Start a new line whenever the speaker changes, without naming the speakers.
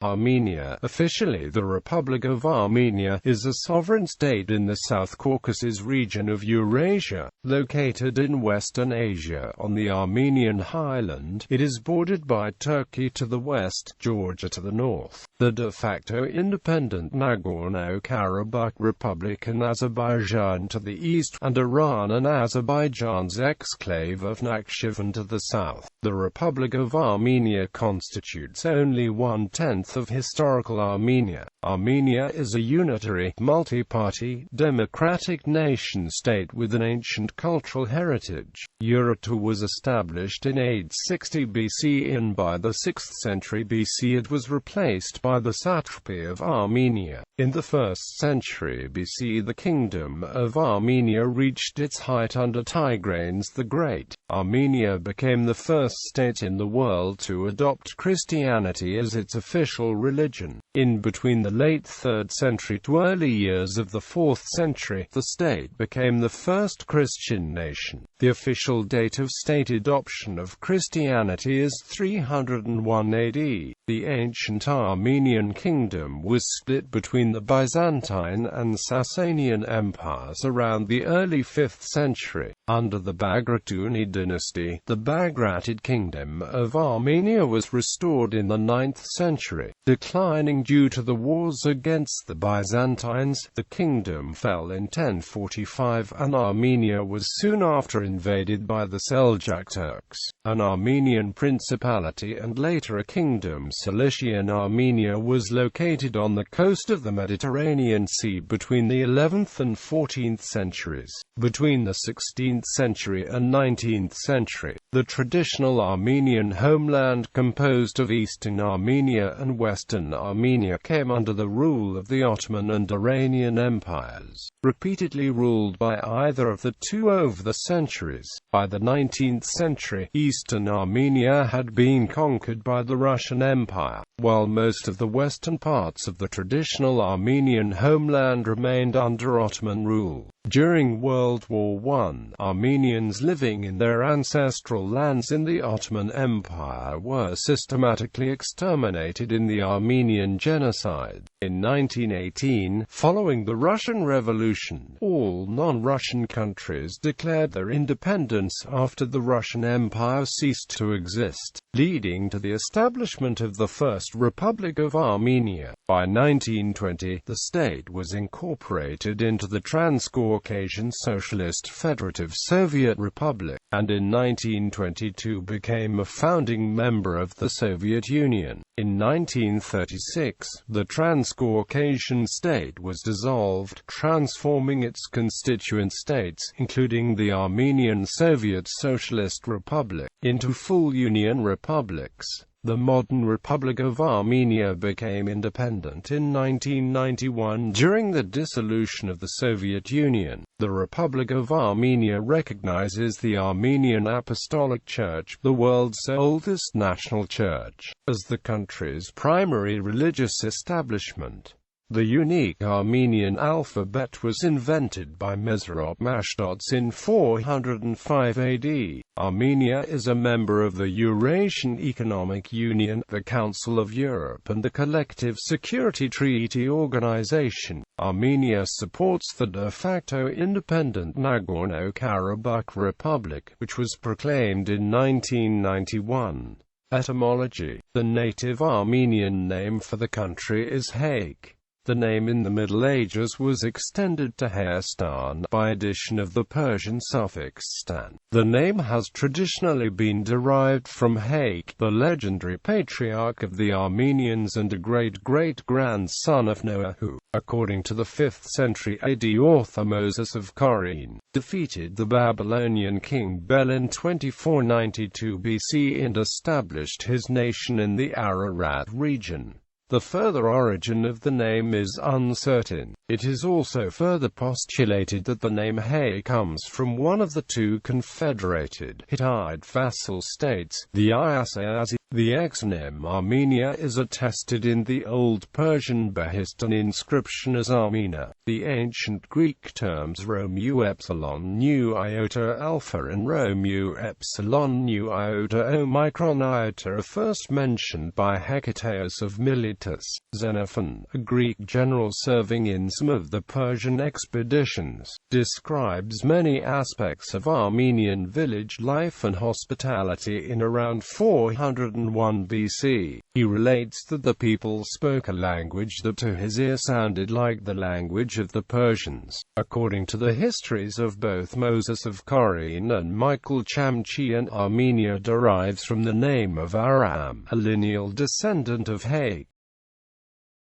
Armenia, officially the Republic of Armenia, is a sovereign state in the South Caucasus region of Eurasia, located in Western Asia on the Armenian Highland. It is bordered by Turkey to the west, Georgia to the north, the de facto independent Nagorno-Karabakh Republic and Azerbaijan to the east, and Iran and Azerbaijan's exclave of Nakhchivan to the south. The Republic of Armenia constitutes only 1/10 of historical Armenia. Armenia is a unitary, multi-party, democratic nation-state with an ancient cultural heritage. Eurasia was established in 860 BC and by the 6th century BC it was replaced by the satrapy of Armenia. In the 1st century BC the Kingdom of Armenia reached its height under Tigranes the Great. Armenia became the first state in the world to adopt Christianity as its official religion. In between the late 3rd century to early years of the 4th century, the state became the first Christian nation. The official date of state adoption of Christianity is 301 AD. The ancient Armenian kingdom was split between the Byzantine and Sasanian empires around the early 5th century. Under the Bagratuni dynasty, the Bagratid kingdom of Armenia was restored in the 9th century. Declining due to the wars against the Byzantines, the kingdom fell in 1045 and Armenia was soon after invaded by the Seljuk Turks. An Armenian principality and later a kingdom, Cilician Armenia, was located on the coast of the Mediterranean Sea between the 11th and 14th centuries. Between the 16th century and 19th century, the traditional Armenian homeland composed of Eastern Armenia and Western Armenia came under the rule of the Ottoman and Iranian empires, repeatedly ruled by either of the two over the centuries. By the 19th century, Eastern Armenia had been conquered by the Russian Empire, while most of the western parts of the traditional Armenian homeland remained under Ottoman rule. During World War I, Armenians living in their ancestral lands in the Ottoman Empire were systematically exterminated in the Armenian Genocide. In 1918, following the Russian Revolution, all non-Russian countries declared their independence after the Russian Empire ceased to exist, leading to the establishment of the First Republic of Armenia. By 1920, the state was incorporated into the Transcaucasian Socialist Federative Soviet Republic, and in 1922 became a founding member of the Soviet Union. In 1936, the Transcaucasian state was dissolved, transforming its constituent states, including the Armenian Soviet Socialist Republic, into full Union republics. The modern Republic of Armenia became independent in 1991 during the dissolution of the Soviet Union. The Republic of Armenia recognizes the Armenian Apostolic Church, the world's oldest national church, as the country's primary religious establishment. The unique Armenian alphabet was invented by Mesrop Mashtots in 405 AD. Armenia is a member of the Eurasian Economic Union, the Council of Europe and the Collective Security Treaty Organization. Armenia supports the de facto independent Nagorno-Karabakh Republic, which was proclaimed in 1991. Etymology: the native Armenian name for the country is Haik. The name in the Middle Ages was extended to Hairstan by addition of the Persian suffix stan. The name has traditionally been derived from Haik, the legendary patriarch of the Armenians and a great-great-grandson of Noah who, according to the 5th century AD author Moses of Chorene, defeated the Babylonian king Bel in 2492 BC and established his nation in the Ararat region. The further origin of the name is uncertain. It is also further postulated that the name Hay comes from one of the two confederated Hittite vassal states, the Iasazi. The exonym Armenia is attested in the Old Persian Behistun inscription as Armena. The ancient Greek terms Rho epsilon nu iota alpha and Rho epsilon nu iota omicron iota are first mentioned by Hecataeus of Miletus. Xenophon, a Greek general serving in some of the Persian expeditions, describes many aspects of Armenian village life and hospitality in around 401 BC. He relates that the people spoke a language that to his ear sounded like the language of the Persians. According to the histories of both Moses of Chorene and Michael Chamchian, Armenia derives from the name of Aram, a lineal descendant of Hay.